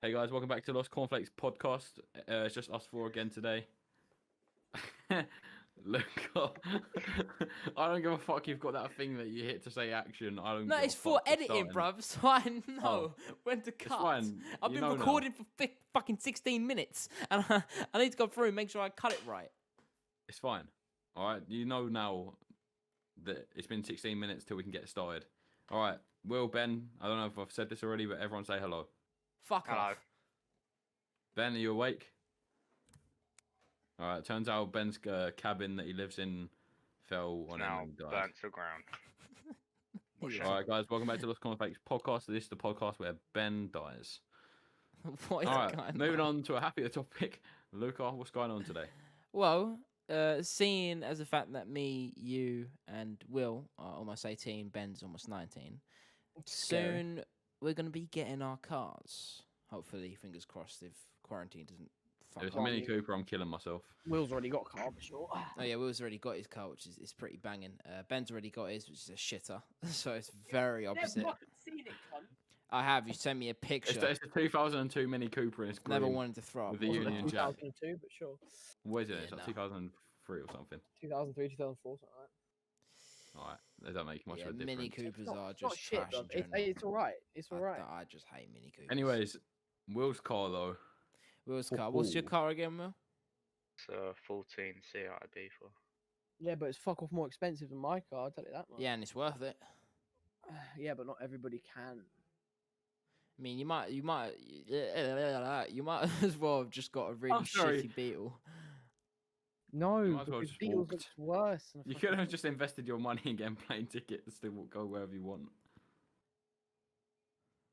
Hey guys, welcome back to LostCornflakes podcast. It's just us four again today. Look, I don't give a fuck. You've got that thing that you hit to say action. I don't No, give it's a for fuck. editing, bruv. So I know when to cut. fine. I've You been know now. recording for fucking 16 minutes, and I need to go through and make sure I cut it right. It's fine. All right, you know now that it's been 16 minutes till we can get started. All right, Will, Ben. I don't know if I've said this already, but everyone say hello. Fuck Hello. off. Ben, are you awake? All right. Turns out Ben's cabin that he lives in fell on him Now and died. burnt to the ground. Yeah. All right, guys, welcome back to LostCornflakes podcast. This is the podcast where Ben dies. What is All right, going moving on to a happier topic. Luca, what's going on today? Well, seeing as the fact that me, you, and Will are almost 18, Ben's almost 19, soon we're going to be getting our cars. Hopefully, fingers crossed, if quarantine doesn't fuck If it's up. a Mini Cooper, I'm killing myself. Will's already got a car for sure. Oh yeah, Will's already got his car, which is pretty banging. Ben's already got his, which is a shitter. So it's very opposite. Never seen it, cunt. I have. You sent me a picture. It's a 2002 Mini Cooper and it's green. Never wanted to throw up. With the wasn't Union it? Jack. 2002, but sure. What is it? Yeah, It's like no. 2003 or something. 2003, 2004, something like that. All right, they don't make much Yeah, of a difference. Mini Coopers It's are it's not just shit, trash bro. in general. It's alright. It's alright. I just hate Mini Coopers. Anyways, Will's car though. Will's car. What's your Ooh. car again, Will? It's a 14 CIB for. Yeah, but it's fuck off more expensive than my car, I'll tell you that much. Yeah, and it's worth it. Yeah, but not everybody can. I mean, you might as well have just got a really I'm sorry. shitty Beetle. No, You might as well because just Beatles walked. looks worse. Than a You fucking- could have just invested your money in getting plane tickets to go wherever you want.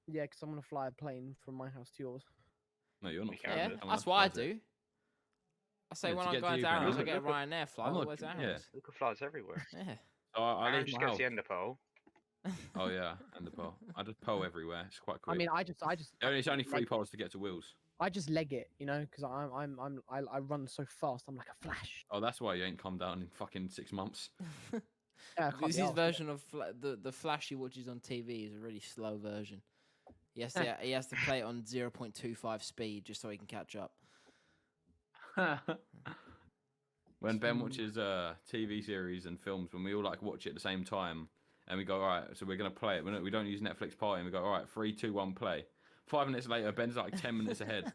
Yeah, because I'm gonna fly a plane from my house to yours. No, you're not. We can flying Yeah, it. do. Someone that's else what I flies it. do. I say Yeah, when to I'm get to going you, to Ben, Arrows, I look get a at- look at- Ryanair flight. I'm not- Where's Arrows? yeah. Look at flies everywhere. Yeah. So I Aaron leave just my gets house. the end of pole. Oh yeah, and the pole. I just pole everywhere. It's quite quick. I mean, I just It's only 3 leg- poles to get to Wheels. I just leg it, you know, because I run so fast. I'm like a flash. Oh, that's why you ain't come down in fucking 6 months. Yeah, I can't This be his arsed, innit? version of the Flash he watches on TV is a really slow version. He has to play it on 0.25 speed just so he can catch up. When Ben Smooth. watches TV series and films, when we all like watch it at the same time, and we go, all right, so we're gonna play it. We don't use Netflix Party, and we go, all right, 3, 2, 1, play. 5 minutes later, Ben's like 10 minutes ahead,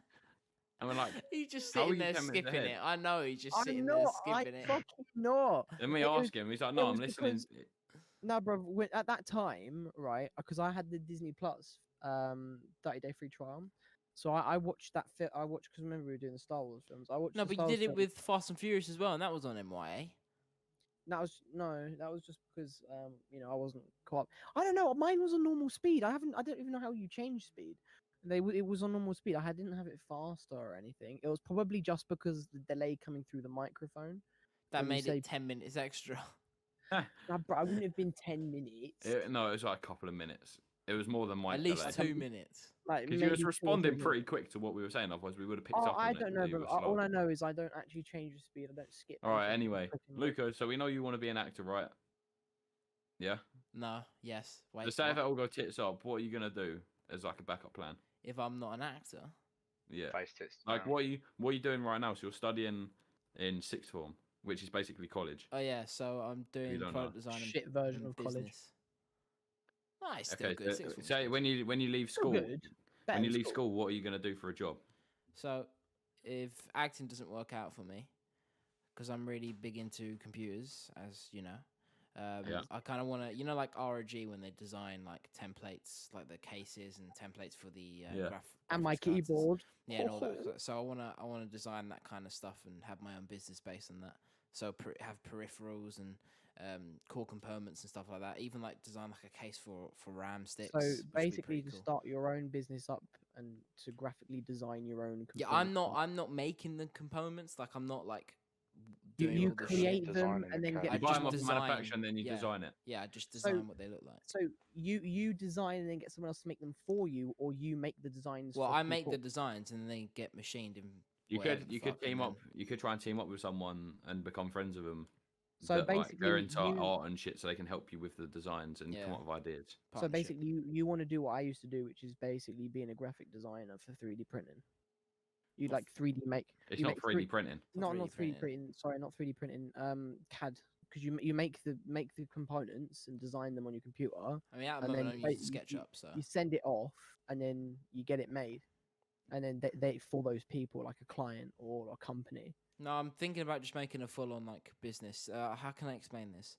and we're like, He's just How are sitting you there 10 minutes skipping ahead? it. I know he's just I'm sitting there not. I skipping it. fucking not. then we It was- ask him, he's like, it no, I'm was listening. because- No, bro. At that time, right? Because I had the Disney Plus 30-day free trial, so I watched that. I watched because remember we were doing the Star Wars films. I watched. No, the but Star you Wars did it films. with Fast and Furious as well, and that was on MYA. That was just because I wasn't caught. I don't know. Mine was on normal speed. I don't even know how you change speed. It was on normal speed. I didn't have it faster or anything. It was probably just because the delay coming through the microphone. That When you made say- it 10 minutes extra. Nah, bro, I wouldn't have been 10 minutes. No, it was like a couple of minutes. It was more than my At least delay. 2 minutes. Like Because you was maybe 2 or 3 responding minutes. pretty quick to what we were saying, otherwise we would have picked Oh, up on I it. don't that know, you but were slow. all I know is I don't actually change the speed. I don't skip. All right, anything, anyway, pretty much. Luca, so we know you want to be an actor, right? Yeah? No, yes. Wait. So say if what? it all go tits up, what are you going to do as like a backup plan? If I'm not an actor, Yeah. Face tits. Like, down. what are you doing right now? So you're studying in sixth form, which is basically college. oh yeah, so I'm doing don't product know. design and Shit version and of college. business. No, it's still good. Sixth form's say good. when you leave Still school, good. Better when you than leave school, what are you going to do for a job? So, if acting doesn't work out for me, because I'm really big into computers, as you know, Yeah. I kind of want to, like ROG when they design like templates, like the cases and templates for the Yeah. And my graphics cards. keyboard. Yeah, and all that. So I wanna design that kind of stuff and have my own business based on that. So have peripherals and core components and stuff like that. Even like design like a case for RAM sticks. So which would be basically, pretty to cool. start your own business up and to graphically design your own. Yeah, components. I'm not making the components. Like I'm not like. You, doing you all the create shit. them Designing and the then code. get. You I buy just them off the design- manufacturer and then you yeah. design it. Yeah, I just So- design what they look like. So you design and then get someone else to make them for you, or you make the designs. Well, for I make the people? designs and then they get machined in. You whatever could the you could fuck, and team then- up. You could try and team up with someone and become friends with them. So that, like, they're basically, into art and shit, so they can help you with the designs and come Yeah. up with ideas. so Partnership. basically, you want to do what I used to do, which is basically being a graphic designer for 3D printing. You Well, like 3D make. It's you not make 3D printing. Not not 3D 3D printing. Sorry, not 3D printing. CAD, because you make the components and design them on your computer, I mean, at the and moment, then I'm using SketchUp, so you send it off, and then you get it made, and then they for those people like a client or a company. no, I'm thinking about just making a full-on like business. How can I explain this?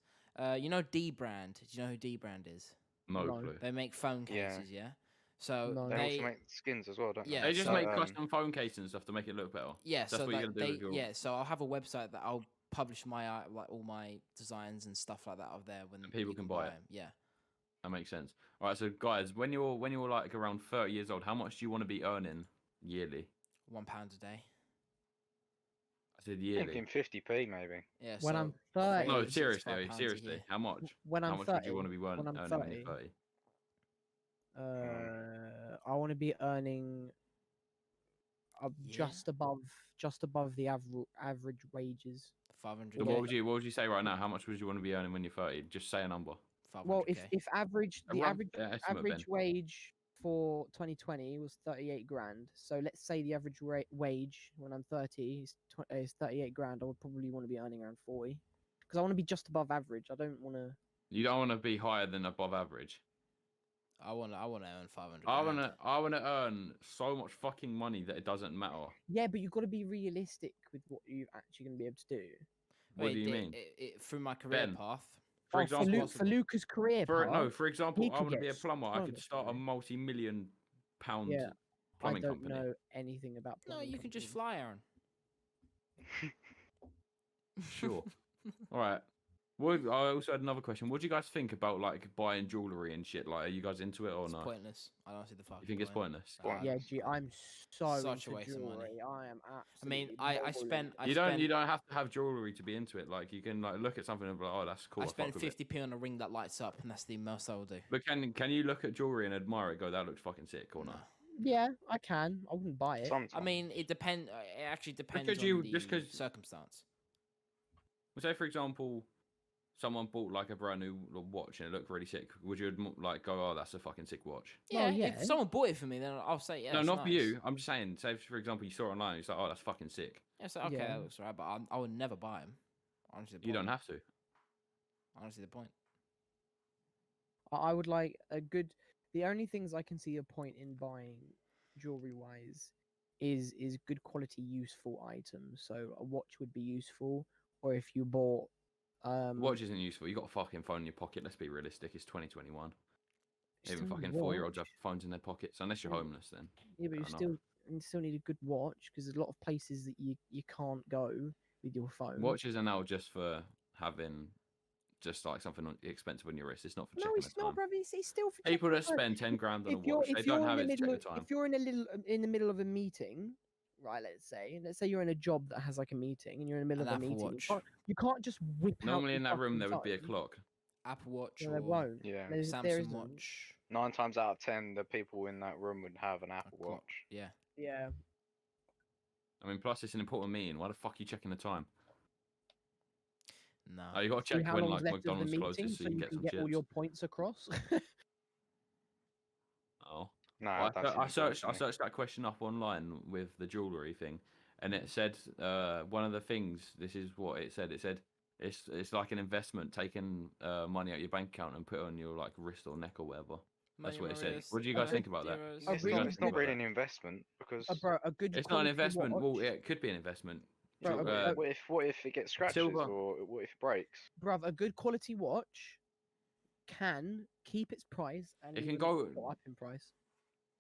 You know D Brand. Do you know who D Brand is? No No. clue. They make phone Yeah. cases, yeah. So No. They also they, make skins as well, don't Yeah, they? They just so- make custom phone cases and stuff to make it look better. yeah, That's so what you're that gonna do they, with your. yeah, so I'll have a website that I'll publish my like all my designs and stuff like that of there when And people you can buy it. 'em. Yeah, That makes sense. All right, so guys, when you're like around 30 years old, how much do you want to be earning yearly? £1 a day. I said yearly. Thinking 50p maybe. Yeah. When so I'm 30, No, 65 seriously, pounds a seriously. year. How much? when How I'm much 30, would you want to be when I'm earning when you're 30, 30? I want to be earning Yeah. just above the average wages. 500. So what would you say right now? How much would you want to be earning when you're 30? Just say a number. 500K. Well, if average the Rough estimate, Ben. average wage for 2020 was 38 grand. So let's say the average wage when I'm 30 is 38 grand. I would probably want to be earning around 40 because I want to be just above average. I don't want to. You don't want to be higher than above average. I want to earn 500. I wanna earn so much fucking money that it doesn't matter. Yeah, but you've got to be realistic with what you're actually going to be able to do. What do you mean? Through my career Ben, path. For Oh, example, for Luca's career path, for example, he I could want to be a get plumber. I so could much start a money. multi-million pound Yeah, plumbing I don't company. know anything about No, plumbing you can just companies. fly, Aaron. Sure. All right. I also had another question. What do you guys think about like buying jewelry and shit? Like, are you guys into it or It's not? pointless. I don't see the fucking You think it's point. pointless? Pointless. Yeah, gee, I'm so Such a into waste of money. jewelry. I am I absolutely. mean, I rolling spent. in I it. You spent. don't have to have jewelry to be into it. Like you can like look at something and be like, oh, that's cool. I spent fuck with it. 50p on a ring that lights up, and that's the most I will do. But can you look at jewelry and admire it? Go, that looks fucking sick, or No. not? Yeah, I can. I wouldn't buy it. Sometimes. I mean, it depends. It actually depends Because on you- the just 'cause- circumstance. Say for example, someone bought like a brand new watch and it looked really sick. Would you like go, oh, that's a fucking sick watch? Yeah, yeah. if someone bought it for me, then I'll say yeah. No, it's not for nice. you. I'm just saying. Say for example, you saw it online. It's like, oh, that's fucking sick. Yeah, so okay, Yeah. that looks right, but I would never buy them. Honestly, the You don't point. have to. Honestly, the point. I would like a good. The only things I can see a point in buying jewelry wise is good quality, useful items. So a watch would be useful, or if you bought. Watch isn't useful. You got a fucking phone in your pocket. Let's be realistic. It's 2021. Even still need a fucking 4-year-olds watch. have phones in their pockets. Unless you're Yeah. homeless, then. Yeah, but fair enough. you still need a good watch because there's a lot of places that you can't go with your phone. Watches are now just for having, just like something expensive on your wrist. It's not for No, checking it's the not, time. brother. It's still for People checking that the time. spend 10 grand on a If you're watch, they if you're don't in have the it to check middle the of, time. if you're in the middle of a meeting, right? Let's say you're in a job that has like a meeting and you're in the middle An of a Apple meeting. Watch. You can't just whip out. Normally your in that room fucking there would be a phone. clock. Apple Watch No, or there won't. Yeah. There Samsung isn't. Watch. 9 times out of 10, the people in that room would have an Apple clock. Watch. Yeah. Yeah. I mean, plus it's an important meeting. Why the fuck are you checking the time? No. Oh, you got to See check how when long's like left of the McDonald's meeting closes so you can get some get all chips. your points across. Oh. No, I, that's I searched important to me. that question up online with the jewelry thing, and it said one of the things. This is what it said. It said it's like an investment, taking money out your bank account and put it on your like wrist or neck or whatever. That's what it said. What do you guys think about that? It's, What do you not, guys it's think not about really that? an investment because Bro, a good It's not an quality investment. Well, watch. it could be an investment. Bro, Jewel- a- what if it gets scratches silver. or what if it breaks? Bruv, a good quality watch can keep its price and It can even go- go up in price.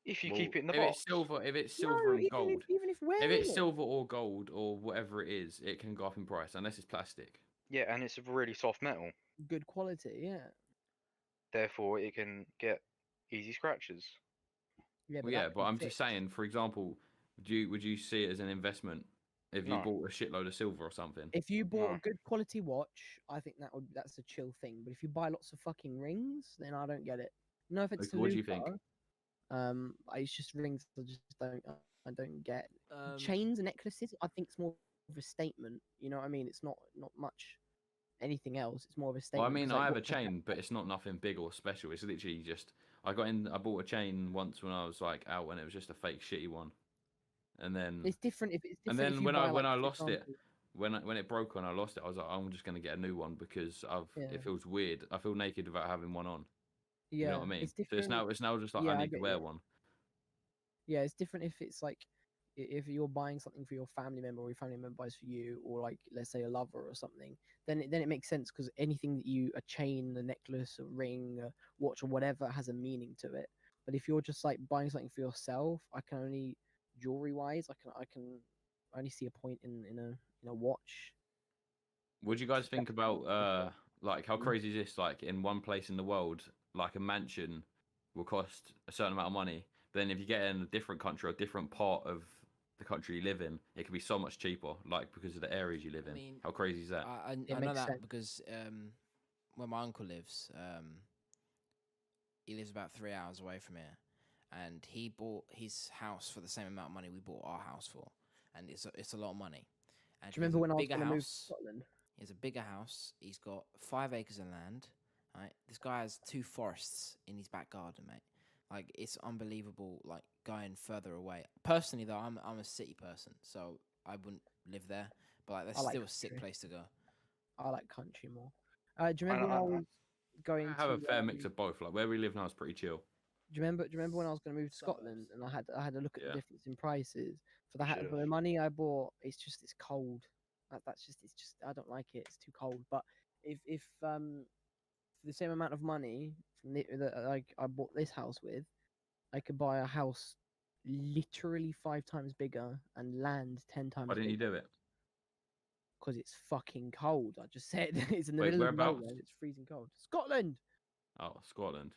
If you well, keep it in the if box. it's silver No, and gold. even if wearing If it's it. silver or gold or whatever it is, it can go up in price unless it's plastic. Yeah, and it's a really soft metal. Good quality, yeah. Therefore, it can get easy scratches. Yeah, Well, yeah, that but can I'm fix. just saying. For example, would you see it as an investment if you No. bought a shitload of silver or something? If you bought No. a good quality watch, I think that's a chill thing. But if you buy lots of fucking rings, then I don't get it. No offense to What do you think? Luca, it's just rings. I don't get. Um, Chains and necklaces, I think it's more of a statement. You know what I mean? It's not much. anything else. It's more of a Well, statement. I mean, 'cause, like, I have a what can chain, but it's not nothing big or special. It's literally just I bought a chain once when I was like out, and it was just a fake shitty one. And then It's different if it's and different if then you buy when like, I for lost it, example, when it broke and I lost it, I was like, I'm just gonna get a new one because yeah, it feels weird. I feel naked without having one on. You know yeah, what I mean? it's So different. it's now just like I Yeah, I need to get wear you. one. Yeah, it's different if it's like if you're buying something for your family member or your family member buys for you, or like let's say a lover or something. Then it makes sense because anything that a chain, a necklace, a ring, a watch, or whatever has a meaning to it. But if you're just like buying something for yourself, I can only jewelry wise, I can only see a point in a watch. What do you guys think That's not about special. like how Mm. crazy is this? Like in one place in the world, like a mansion will cost a certain amount of money. But then if you get in a different country or a different part of the country you live in, it can be so much cheaper, like because of the areas you live I in. mean, How crazy is that? It I know makes that sense. because where my uncle lives, he lives about 3 hours away from here, and he bought his house for the same amount of money we bought our house for, and it's a lot of money. And Do you remember he when I has a was bigger going to move to house. Scotland? He has a bigger house. He's got 5 acres of land. Right, this guy has 2 forests in his back garden, mate. Like it's unbelievable. Like going further away. Personally, though, I'm a city person, so I wouldn't live there. But like, that's I like still a sick country. place to go. I like country more. Do you I, remember when I I, was going I have to a fair mix of both. Like where we live now is pretty chill. do you remember when I was going to move to Suburbs. Scotland and I had a look at the Yeah. difference in prices for the You should've. for the money I bought? It's cold. It's just I don't like it. It's too cold. But if for the same amount of money that like I bought this house with, I could buy a house literally 5 times bigger and land 10 times Why didn't you bigger. do it? Because it's fucking cold. I just said it's in the Wait, middle of whereabouts? nowhere. And it's freezing cold. Scotland. Oh, Scotland.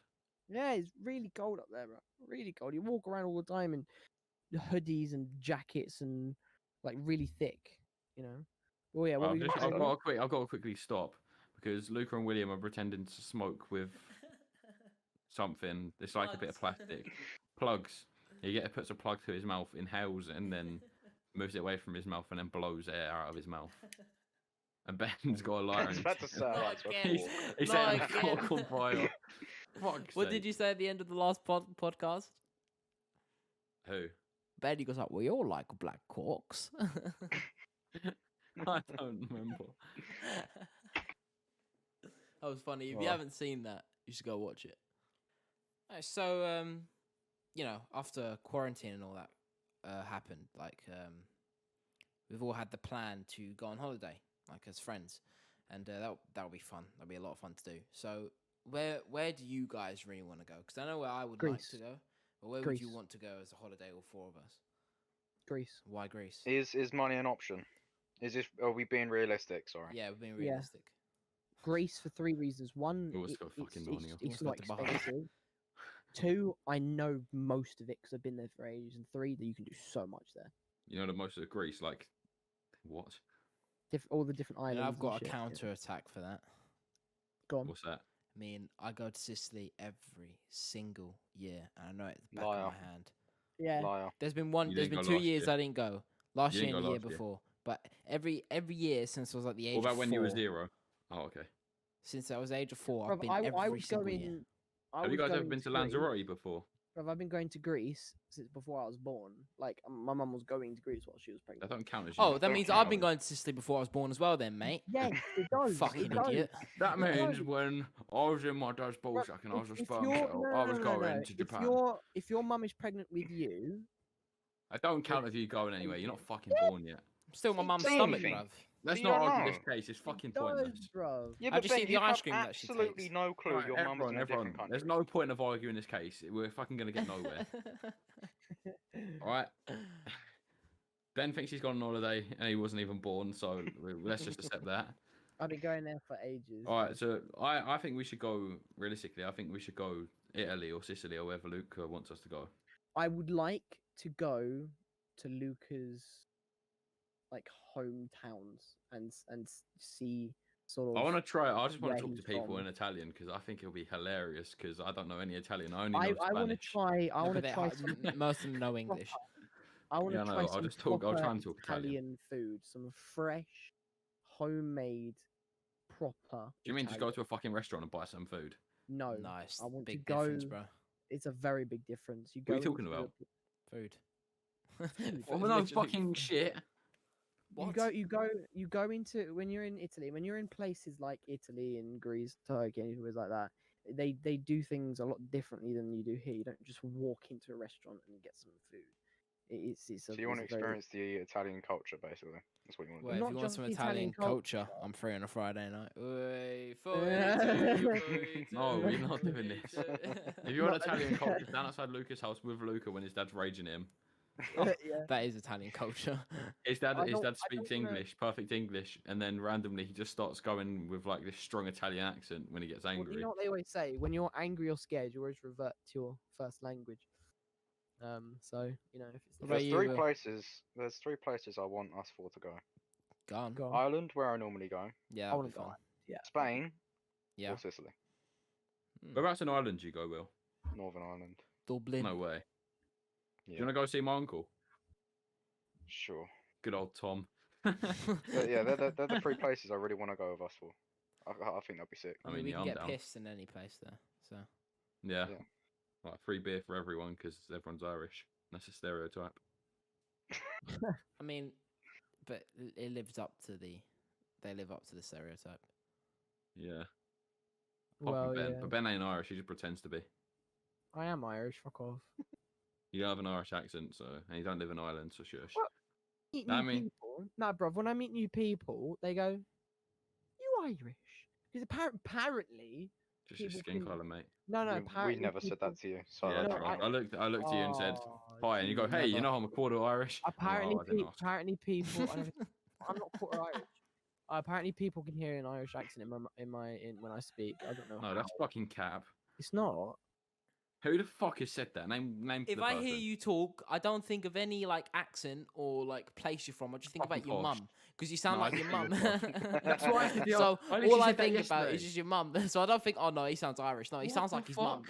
Yeah, it's really cold up there, bro. Really cold. You walk around all the time in hoodies and jackets and like really thick, you know. Oh yeah, what were you gonna say? Lee? I've got to quickly stop because Luca and William are pretending to smoke with something. It's like a bit of plastic. Plugs. Puts a plug to his mouth, inhales, and then moves it away from his mouth, and then blows air out of his mouth. And Ben's got a lighter. It's in about his to hand. sound Not like again. a He's Not setting the again. cork on fire. Fuck's What sake. did you say at the end of the last podcast? Who? Ben, he goes like, "We all like black corks." I don't remember. That was funny. If you Oh. haven't seen that, you should go watch it. Alright, so, you know, after quarantine and all that happened, like, we've all had the plan to go on holiday, like as friends, and that'll be fun. That'll be a lot of fun to do. So, where do you guys really want to go? Because I know where I would like Greece. to go, but where would you Greece. want to go as a holiday, all 4 of us? Greece. Why Greece? Is money an option? Are we being realistic? Sorry. Yeah, we're being Yeah. realistic. Greece for 3 reasons. One, Always got fucking it's Narnia. Almost not got to Bahamas. expensive. 2, I know most of it because I've been there for ages. And 3, that you can do so much there. You know the most of Greece, like what? All the different And islands. I've got and a shit, yeah. counter attack for that. Go on. What's that? I mean, I go to Sicily every single year, and I know it at the back Liar. of my hand. Yeah. Liar. There's been You there's didn't been go 2 last years year. I didn't go. Last You year didn't and go the year last year. before. But every year since I was like the age What about of when 4, you were 0? Oh, okay. since I was age of 4, I've Bruv, been I every was single year. going. I Have you was guys ever going been to Greece. Lanzarote before? Bruv, I've been going to Greece since before I was born. Like my mum was going to Greece while she was That pregnant. don't count as you. Oh, lot. that Don't means count I've been it. going to Sicily before I was born as well, then, mate. Yes, it does. Fucking it does. idiot. That It means does. when I was in my dad's ball Bruv, sack and I was a if sperm you're cell, no, I no, was no, no, going no. to If Japan. if your mum is pregnant with you, I don't count then as you going anywhere. take You're not it. fucking born yet. I'm still in my It mum's does. stomach, Anything. bruv. Let's you not don't argue know. this case. It's fucking it does, pointless. bruv. Yeah, How'd but you see Ben, the you ice have cream that she absolutely takes? no clue. Right, Your mum's in a different country. there's no point of arguing this case. We're fucking gonna get nowhere. All right. Ben thinks he's gone on holiday and he wasn't even born, so let's just accept that. I've been going there for ages. All right, so I think we should go realistically. I think we should go Italy or Sicily or wherever Luke wants us to go. I would like to go to Luca's like hometowns and see sort of. I want to try. I just want where to talk to he's people from. in Italian because I think it'll be hilarious. Because I don't know any Italian. I only know I want to Spanish. try. I No, want but to they try are- some. most of them know English. I want to Yeah, I try know, I'll some just talk- I'll try proper and talk Italian. Italian food, some fresh, homemade, proper. Do you mean just go Italian. to a fucking restaurant and buy some food? No, Nice. I want Big to go. difference, bro. It's a very big difference. You What are go you talking into about? Food. Oh, no Literally fucking shit. What? you go into when you're in Italy, when you're in places like Italy and Greece, Turkey, and places like that. They do things a lot differently than you do here. You don't just walk into a restaurant and get some food. It's a, So you want to it's a very experience the Italian culture, basically. That's what you want to Well, do. if Not you want just some the Italian Italian culture, culture. I'm free on a Friday night. Oi, No, we're not doing this. If you want Italian culture, stand outside Luca's house with Luca when his dad's raging at him. yeah. That is Italian culture. His I dad don't speaks wanna- English, perfect English, and then randomly he just starts going with like this strong Italian accent when he gets Well, angry. you know what they always say: when you're angry or scared, you always revert to your first language. So you know if it's What the about There's you, three Will? places. There's 3 places I want us four to go. Gone. Go on. Ireland, where I normally go. Yeah, I that'd want be to go. fun. Yeah. Spain Yeah. or Sicily. Whereabouts in Ireland do you go, Will? Northern Ireland. Dublin. No way. Do Yeah, you want to go see my uncle? sure. Good old Tom. Yeah, they're the 3 places I really want to go with us for. I think that'd be sick. I mean, we yeah, can I'm get down. pissed in any place there. So Yeah. Yeah. Like free beer for everyone because everyone's Irish. That's a stereotype. I mean, but it lives up to the. They live up to the stereotype. Yeah. Apart Well, from Ben. yeah. But Ben ain't Irish, he just pretends to be. I am Irish. Fuck off. You don't have an Irish accent, so and you don't live in Ireland, so shush. Well, Meet I new mean- people. No, bruv. When I meet new people, they go, "You Irish?" Because apparently, Just your people skin can- colour, mate. no, We apparently never said people- that to you. So Yeah, that's no, right. I looked at you and said, Oh, hi, and you go, gee, hey, you never. know I'm a quarter Irish. I'm like, Apparently, "Oh, I didn't ask." apparently people. I'm not quarter Irish. Apparently, people can hear an Irish accent in when I speak. I don't know No, how. that's fucking cap. It's not. Who the fuck has said that? Name If the I person. hear you talk, I don't think of any like accent or like place you're from. I just think Fucking about your posh. mum because you sound No, I like your just mum. think you're That's why I said the So I literally all I said that think about yesterday. is just your mum. So I don't think, oh no, he sounds Irish. No, he What sounds the like his mum.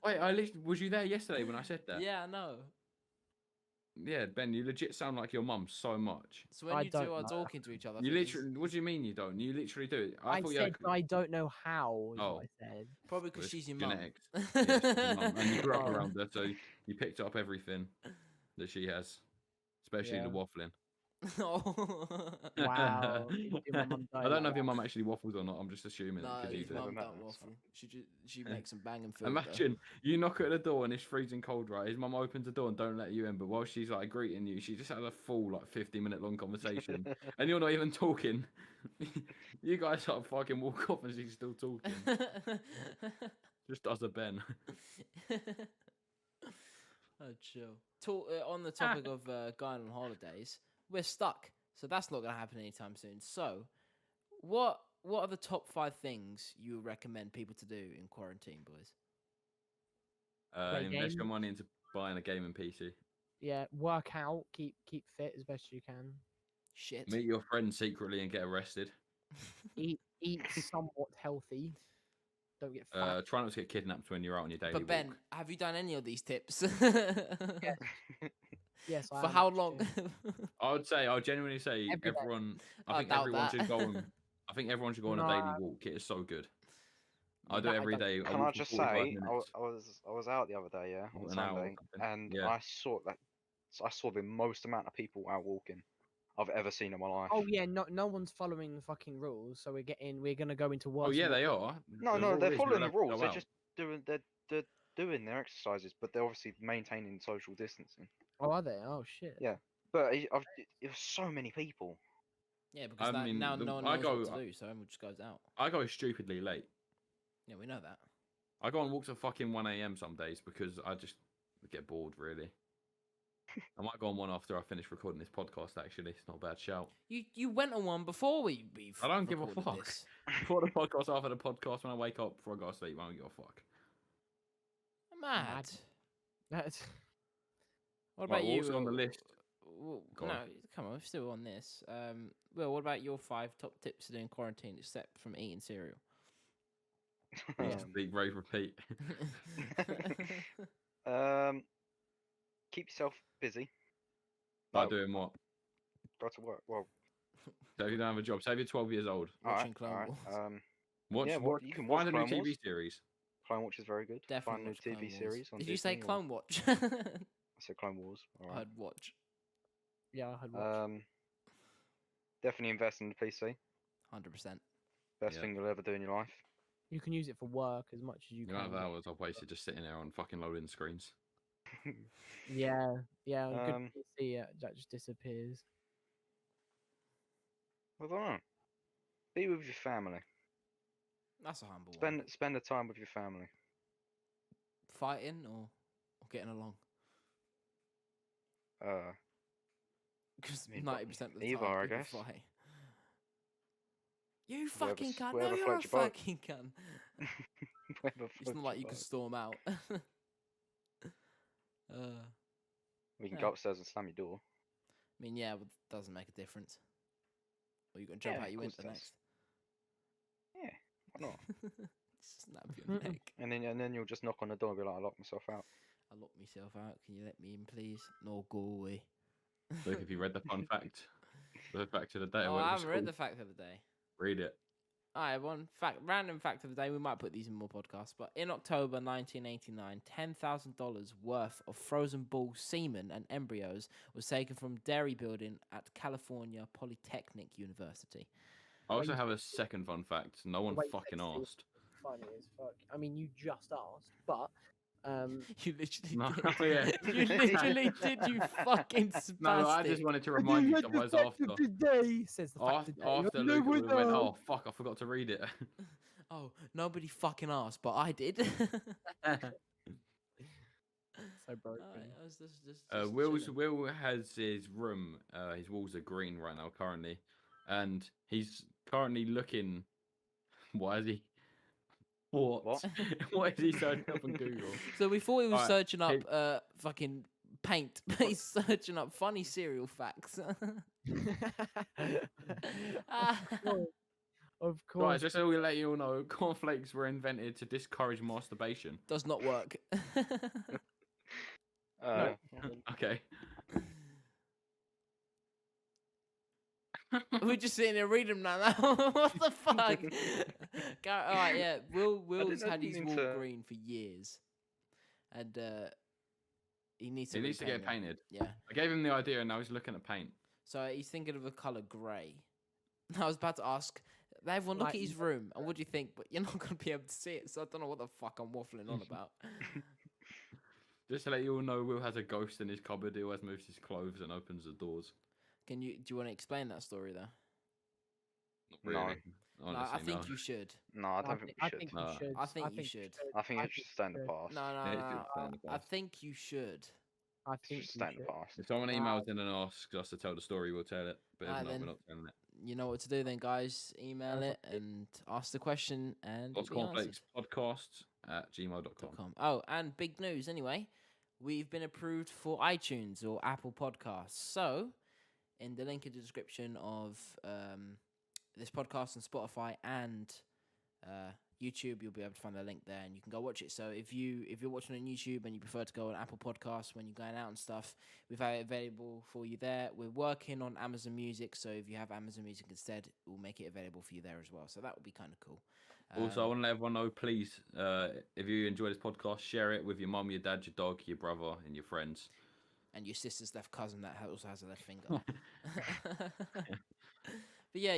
Wait, was you there yesterday when I said that? Yeah, I know. Yeah, Ben, you legit sound like your mum so much. So when I you two don't are know. talking to each other, I You think it's literally, what do you mean you don't? You literally do it. I thought you said had I don't know how. Is Oh. what I said. probably Well, because it's she's your mum. genetics. Yeah, she's your mum, and you grew up Oh. around her, so you picked up everything that she has, especially Yeah. the waffling. Oh. Wow, your mum I died don't know like if your mum actually waffles or not. I'm just assuming No, because you his do. never mum met don't her, so- waffle. She Yeah. makes some banging food. though. Imagine you knock at the door and it's freezing cold, right? His mum opens the door and don't let you in, but while she's like greeting you, she just has a full like 50-minute long conversation, and you're not even talking. You guys like fucking walk off and she's still talking. Just does a Ben. Oh, chill. On the topic of going on holidays, we're stuck, so that's not going to happen anytime soon. So, what are the top 5 things you would recommend people to do in quarantine, boys? Play Invest your games. money into buying a gaming PC. Yeah, work out, keep fit as best you can. Shit. Meet your friend secretly and get arrested. Eat somewhat healthy. Don't get fat. Try not to get kidnapped when you're out on your daily But Ben, walk. have you done any of these tips? Yes, I For am how actually. long? I would genuinely say Every day. everyone. I I think doubt everyone that. should go on. I think everyone should go on a daily No. walk. It is so good. I do No, it I every don't. day. Can walk I for just 45 say, minutes. I was out the other day, yeah, on An hour or Sunday, something. and Yeah. I saw the most amount of people out walking I've ever seen in my life. Oh yeah, no one's following the fucking rules, so we're gonna go into worse. Oh yeah, and they worse. are. No, The no, rule they're is following the allowed to go rules. They're out. just they're doing their exercises, but they're obviously maintaining social distancing. Oh, are they? Oh shit. Yeah. But it was so many people. Yeah, because I mean, now the- no one I knows go- what to do, so everyone just goes out. I go stupidly late. Yeah, we know that. I go on walks at fucking 1 a.m. some days because I just get bored. Really. I might go on one after I finish recording this podcast. Actually, it's not a bad shout. You went on one before we I don't give a recorded fuck. this. Before the podcast, after the podcast, when I wake up, before I go to sleep, I don't give a fuck. Mad. That's What Right, about we're you? also on the Will? list. Go No, on. come on, we're still on this. Will, what about your 5 top tips to doing quarantine, except from eating cereal? Please speak, rave, repeat. Keep yourself busy. By Like, doing what? go to work. Well, So if you don't have a job, say if you're 12 years old. Watching Clone Wars. Watch, Yeah, watch, you can watch find a new Clone TV Wars. series. Clone Watch is very good. Definitely Find a watch new Clone TV Wars. series on Did you Disney. say Clone Watch? I said Clone Wars. I Alright. heard watch. Yeah, I had watched. Definitely invest in the PC. 100%. Best Yeah. thing you'll ever do in your life. You can use it for work as much as you The amount of can. hours I've wasted just sitting there on fucking loading screens. Yeah, yeah. On good Um, PC, that just disappears. I don't know. Be with your family. That's a humble one. Spend the time with your family. Fighting or getting along? Because I mean, 90% of the either, time I people guess. fight. You Whatever fucking cunt! No, whatever you're a floats your boat. fucking cunt. Whatever It's floats not like your you can boat. storm out. We can yeah. go upstairs and slam your door. I mean, yeah, but it doesn't make a difference. Or you can jump Yeah, out of your course window it next. Yeah, why not? Snap your neck. And then you'll just knock on the door and be like, I locked myself out. I locked myself out. Can you let me in, please? No, go away. Luke, have you read the fun fact? The fact of the day. Oh, what it I was haven't read called? the fact of the day. Read it. All right, one fact, random fact of the day. We might put these in more podcasts, but in October 1989, $10,000 worth of frozen bull semen and embryos was taken from dairy building at California Polytechnic University. I also you have a second fun fact. No one way you fucking said asked. Funny as fuck. I mean, you just asked, but You literally No, did. yeah. You literally did. You fucking spastic. No, I just wanted to remind you. Otherwise, after today says the fact after, of the day. after No, Luke we went, don't. oh fuck, I forgot to read it. Oh, nobody fucking asked, but I did. So broken. I was just Will chilling. has his room. His walls are green right now currently, and he's currently looking. Why is he? What? What? What is he searching up on Google? So we thought he was Alright, searching up hey- fucking paint, but he's searching up funny cereal facts. Of Right, course. just so we let you all know, cornflakes were invented to discourage masturbation. Does not work. Okay. We're just sitting here reading them now. What the fuck? All right, yeah. Will's I had didn't his mean wall to- green for years, and he needs to. It needs to get repaint it. painted. Yeah. I gave him the idea, and now he's looking at paint. So he's thinking of a color grey. I was about to ask everyone, look Like at his room, and what do you think? But you're not gonna be able to see it, so I don't know what the fuck I'm waffling on about. Just to let you all know, Will has a ghost in his cupboard. He always moves his clothes and opens the doors. Do you want to explain that story though? Not No. really. No, Honestly, I think no. you should. No, I don't think we should. think No. you should. I think you should. I think it should stay in the past. No, Yeah, it should stay in the I past. think you should. I It think should you stay in the should. past. If someone emails in and asks us to tell the story, we'll tell it. But if Alright not, then. we're not telling it. You know what to do then, guys. Email Sounds it and ask the question, and it'll be answered. LostCornflakes podcast@gmail.com. Oh, and big news anyway. We've been approved for iTunes or Apple Podcasts. So, in the link in the description of this podcast on Spotify and YouTube, you'll be able to find a link there, and you can go watch it. So if you're watching on YouTube and you prefer to go on Apple Podcasts when you're going out and stuff, we've had it available for you there. We're working on Amazon Music, so if you have Amazon Music instead, we'll make it available for you there as well. So that would be kind of cool. Also, I want to let everyone know, please, if you enjoy this podcast, share it with your mum, your dad, your dog, your brother, and your friends. And your sister's left cousin that also has a left finger. But yeah,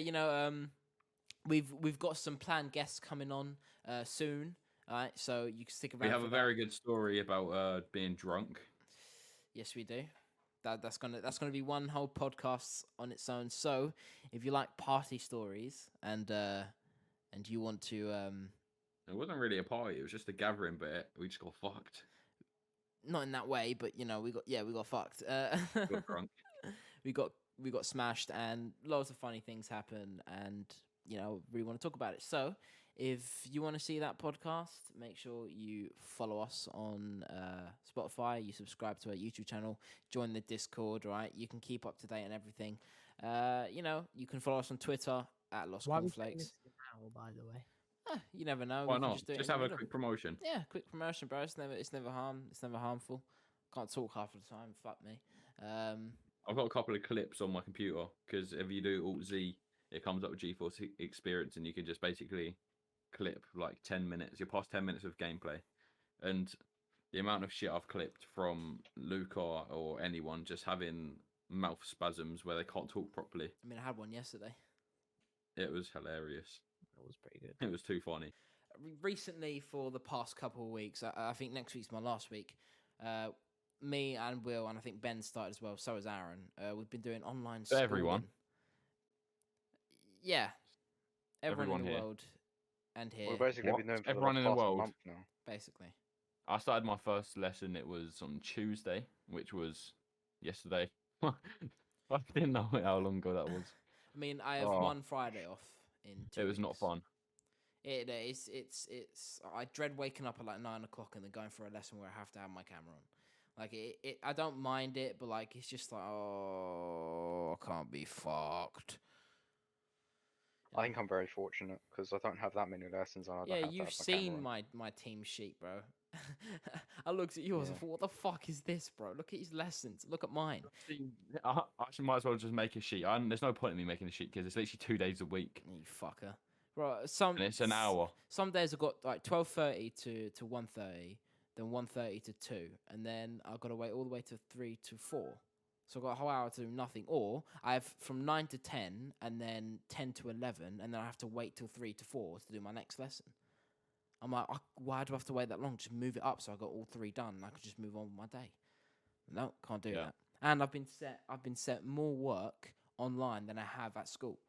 we've got some planned guests coming on soon. All right, so you can stick around. We have for a that. very good story about being drunk. Yes, we do. That's gonna be one whole podcast on its own. So if you like party stories and you want to It wasn't really a party; it was just a gathering, but we just got fucked. not in that way, but we got fucked. Got drunk. we got smashed, and loads of funny things happen, and really want to talk about it. So if you want to see that podcast, make sure you follow us on Spotify, you subscribe to our YouTube channel, join the Discord, right? You can keep up to date on everything. You can follow us on Twitter at Why are we saying LostCornflakes. this now, by the way? You never know. Why we can not? do it Just in the have a middle. quick promotion. Yeah, quick promotion, bro. It's never harmful. Can't talk half of the time. Fuck me. I've got a couple of clips on my computer because if you do Alt Z, it comes up with GeForce Experience, and you can just basically clip like 10 minutes. You're past 10 minutes of gameplay, and the amount of shit I've clipped from Luca or anyone just having mouth spasms where they can't talk properly. I mean, I had one yesterday. It was hilarious. That was pretty good. It was too funny. Recently, for the past couple of weeks, I think next week's my last week. Me and Will, and I think Ben started as well. So has Aaron. We've been doing online For everyone? schooling. Yeah, everyone in the Everyone here. world and here, We've basically What? been doing for Everyone the in the past world? month now. basically. I started my first lesson. It was on Tuesday, which was yesterday. I didn't know how long ago that was. I mean, I have Oh. one Friday off in 2 It was not weeks. fun. It's. I dread waking up at like 9 o'clock and then going for a lesson where I have to have my camera on. Like I don't mind it, but like it's just like, oh, I can't be fucked. I think I'm very fortunate because I don't have that many lessons. And I don't Yeah, have to you've have my camera seen on. my team sheet, bro. I looked at yours. I Yeah. thought, what the fuck is this, bro? Look at his lessons. Look at mine. I actually might as well just make a sheet. There's no point in me making a sheet because it's literally 2 days a week, You fucker. Bro, some and it's an hour. Some days I've got like 12:30 to 1:30, then 1:30 to 2, and then I've got to wait all the way to 3 to 4. So I've got a whole hour to do nothing. Or I have from 9 to 10, and then 10 to 11, and then I have to wait till 3 to 4 to do my next lesson. I'm like, why do I have to wait that long? Just move it up so I got all 3 done, and I can just move on with my day. No, can't do Yeah. that. And I've been set more work online than I have at school.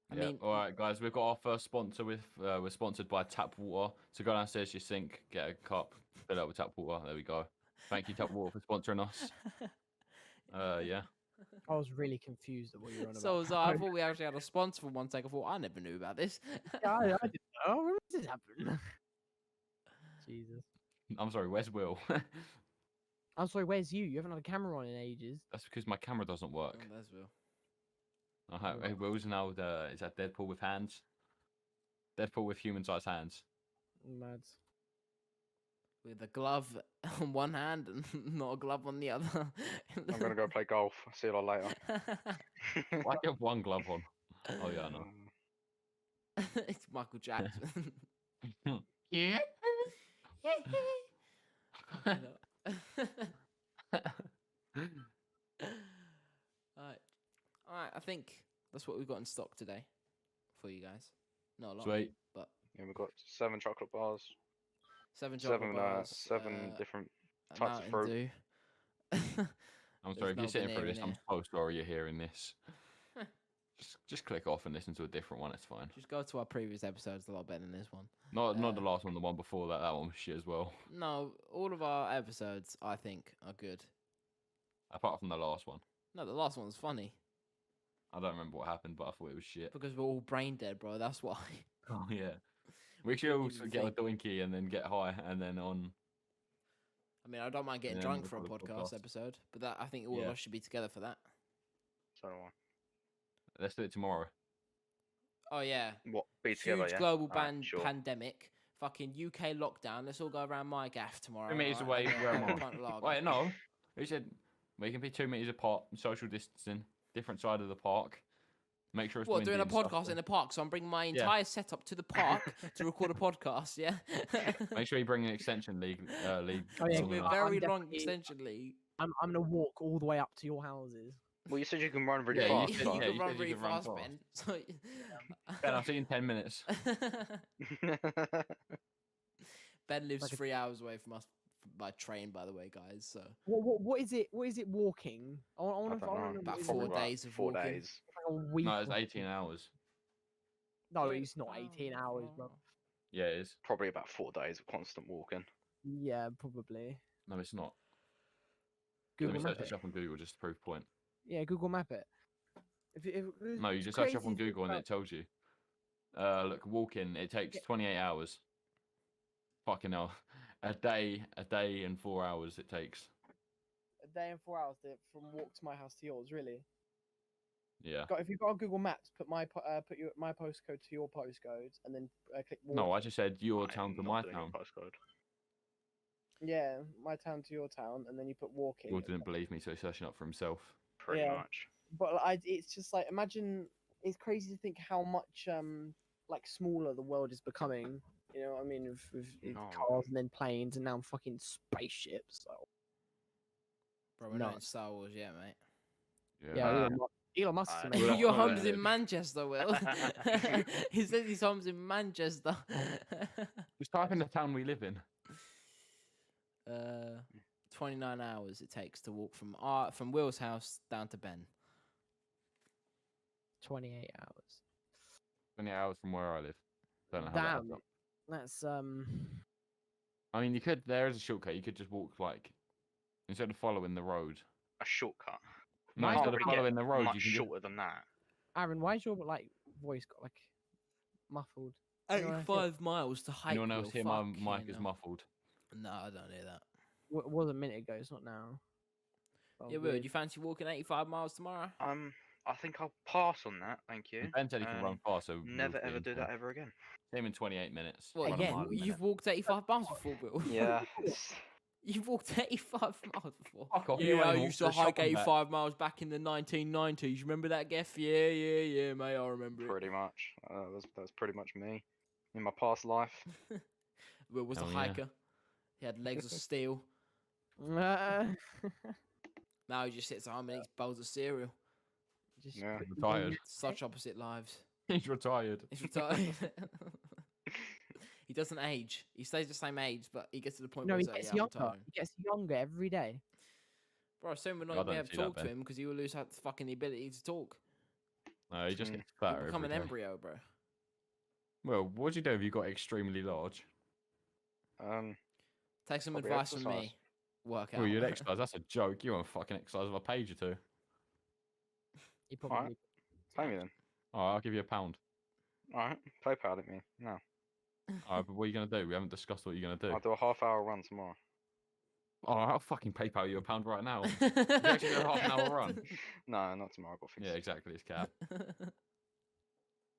I mean, all right, guys, we've got our first sponsor. We're sponsored by Tap Water. So go downstairs to your sink, get a cup, fill it up with tap water. There we go. Thank you, Tap Water, for sponsoring us. Yeah. I was really confused at what you were on about. so was I. I thought we actually had a sponsor for one second. I thought I never knew about this. Yeah, I didn't know. When did this happen? Jesus. I'm sorry. Where's Will? I'm sorry, where's you? You haven't had a camera on in ages. That's because my camera doesn't work. Oh, there's Will. Will's now is that Deadpool with hands? Deadpool with human-sized hands. Mads. With a glove on one hand and not a glove on the other. I'm gonna go play golf. See you all later. Why do you have one glove on? Oh yeah, I know. It's Michael Jackson. Yeah. Alright, I think that's what we've got in stock today for you guys. Not a lot, Sweet. but Yeah, we've got 7 chocolate bars, 7 chocolate bars, 7 different a types of Mountain fruit. Dew. I'm sorry, if no you're sitting through banana this, in I'm here. so sorry you're hearing this. Just click off and listen to a different one. It's fine. Just go to our previous episodes. A lot better than this one. Not the Uh, last one. The one before that. That one was shit as well. No, all of our episodes I think are good. Apart from the last one. No, the last one was funny I don't remember what happened, but I thought it was shit. because we're all brain dead, bro. That's why. Oh yeah. We should Didn't also even get a think. doinky and then get high and then on. I mean, I don't mind getting Yeah, drunk for a record a podcast podcast. episode, but that I think all of Yeah. us should be together for that. So do I. Let's do it tomorrow. Oh yeah, What? Be together, huge yeah? global Alright, sure. pandemic. Fucking UK lockdown. Let's all go around my gaff tomorrow. 2 meters alright, away. and Where have am a I? pint of lager. Wait, no. We said we can be 2 meters apart, social distancing, different side of the park. Make sure it's What, doing a windy and stuff, podcast then. in the park? So I'm bringing my Yeah. entire setup to the park to record a podcast, yeah? Make sure you bring an extension league. Oh, yeah, It's something a like that. very I'm long definitely- extension league. I'm gonna walk all the way up to your houses. Well, you said you can run really Yeah, you fast. said- so- you yeah, can you run said you really could run fast, fast. Ben. So... Ben, I'll see you in 10 minutes. Ben lives Like a- 3 hours away from us by train, by the way, guys. So What is it? What is it walking? I want I to don't know. know. About what it is. 4 Probably about days of 4 walking. days. Like a week. No, it's or 18 something. hours. No, it's not 18 hours, bro. Yeah, it is. Probably about 4 days of constant walking. Yeah, probably. No, it's not. Google Let me Map search this it. up on Google just to prove point. Yeah, Google Map it. If No, you it's just search up crazy on to think Google and about- it tells you. Look, walking, it takes 28 hours. Fucking hell. A day and 4 hours it takes. a day and 4 hours from walk to my house to yours. Really? Yeah. If you've got on Google Maps, put my postcode to your postcode, and then click walk. No, I just said your I town am to not my doing your town. postcode. Yeah, my town to your town, and then you put walking. Will didn't believe me, so he's searching up for himself. Pretty Yeah. much. But it's just like imagine. It's crazy to think how much like smaller the world is becoming. You know what I mean? With No. cars and then planes and now fucking spaceships. So Bro, we're not in nuts. Star Wars yet, mate. yeah, Uh, Elon Musk's I- amazing. Well, Your well, home's in Manchester, Will. He says his home's in Manchester. Just type in the town we live in. 29 hours it takes to walk from Will's house down to Ben. 28 hours. 20 hours from where I live. Don't know how that adds Damn, up. that's I mean, you could. There is a shortcut. You could just walk like instead of following the road. A shortcut. No, Why instead not of really get following the road, much you can just shorter than that. Aaron. Why's your like voice got like muffled? You know, I feel- 85 miles to hike. anyone else Will, hear my fuck, mic you is know. muffled. No, I don't hear that. It was a minute ago. It's not now. Oh, Yeah, Will, do weird. you fancy walking 85 miles tomorrow? I think I'll pass on that. Thank you. Ben said he can run fast, so Never we'll see ever him do soon. that ever again. Same in 28 minutes. What, Run a Again? mile a minute. you've walked 85 miles before, Will? Yeah. It's... You've walked 85 miles before. Fuck off, you Yeah, ain't I walked used to to the shop hike and back. 85 miles back in the 1990s. Remember that, Geff? Yeah, mate, I remember it. Pretty much. That's pretty much me in my past life. Will was a Hell yeah. hiker. He had legs of steel. Now he just sits at home and eats bowls of cereal. Just Yeah. put- Retired. Such opposite lives. He's retired. He's retired. He doesn't age. He stays the same age, but he gets to the point No, where he he's like, gets yeah, I'm younger. retiring. He gets younger every day. Bro, soon we're I not going to be don't able to see that, talk to Ben. him because he will lose fucking the ability to talk. No, he just Mm. gets He'll fatter become every an day. embryo, bro. Well, what'd you do if you got extremely large? Take some Probably advice from exercise. me. Work out. Well, you'd exercise. That's a joke. You won't fucking exercise of a page or two. He probably. Pay me then. Alright, I'll give you £1. Alright, PayPal at me. No. Alright, but what are you going to do? We haven't discussed what you're going to do. I'll do a half-hour run tomorrow. Alright, I'll fucking PayPal you £1 right now. You actually do a half an hour run. No, not tomorrow. I've got things Yeah, to do. exactly. It's cap.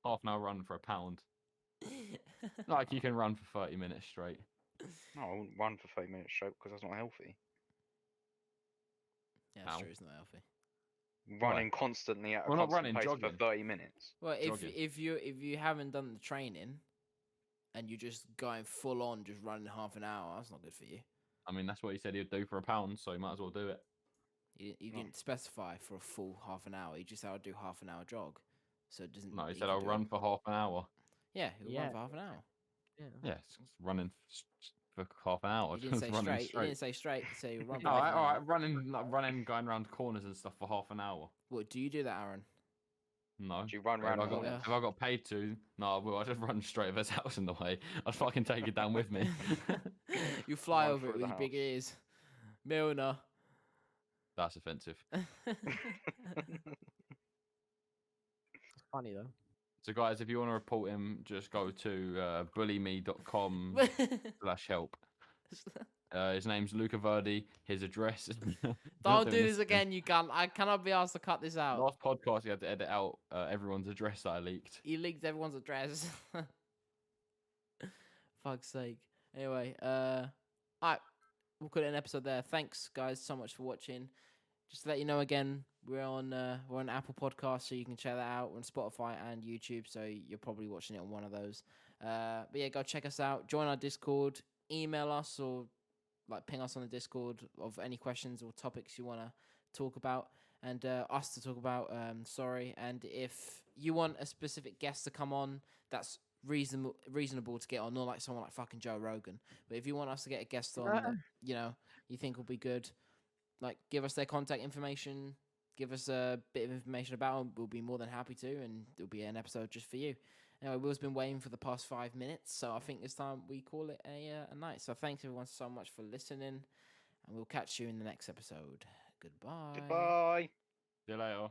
Half an hour run for £1. Like, you can run for 30 minutes straight. No, I wouldn't run for 30 minutes straight because that's not healthy. Yeah, that's Ow. true. It's not healthy. Running constantly at a Well, not constant running, pace jogging. for 30 minutes. Well, Jogging. if you haven't done the training, and you're just going full on, just running half an hour, that's not good for you. I mean, that's what he said he'd do for £1, so you might as well do it. You Oh. didn't specify for a full half an hour. You just said I'll do half an hour jog. So it doesn't. No, he you said can I'll do it- run for half an hour. Yeah, he'll Yeah. run for half an hour. Yeah. Yeah, it's running for half an hour. He didn't just say running straight. He didn't say straight. He said he'll run for All half right, an all hour. right, running, like, running, going around corners and stuff for half an hour. What do you do that, Aaron? No. Do you run Have around I, the got, Yeah. corners? have I got paid to? No, I will. I just run straight of his house in the way. I'd fucking take it down with me. You fly Run over it through with the your big house. ears. Milner. That's offensive. It's funny though. So, guys, if you want to report him, just go to bullyme.com/help. His name's Luca Verdi. His address is. Don't do this again, you cunt. I cannot be asked to cut this out. Last podcast, you had to edit out everyone's address that I leaked. You leaked everyone's address. Fuck's sake. Anyway, alright, we'll cut it an episode there. Thanks, guys, so much for watching. Just to let you know again, we're on Apple Podcasts, so you can check that out. We're on Spotify and YouTube, so you're probably watching it on one of those. But yeah, go check us out. Join our Discord. Email us or like ping us on the Discord of any questions or topics you want to talk about and us to talk about. Sorry, and if you want a specific guest to come on, that's reasonable to get on, not like someone like fucking Joe Rogan. But if you want us to get a guest on, that, you know, you think will be good, like give us their contact information, give us a bit of information about them. We'll be more than happy to, and there'll be an episode just for you. Anyway, Will's been waiting for the past 5 minutes, so I think it's time we call it a night. So thanks everyone so much for listening, and we'll catch you in the next episode. Goodbye. Goodbye. See you later.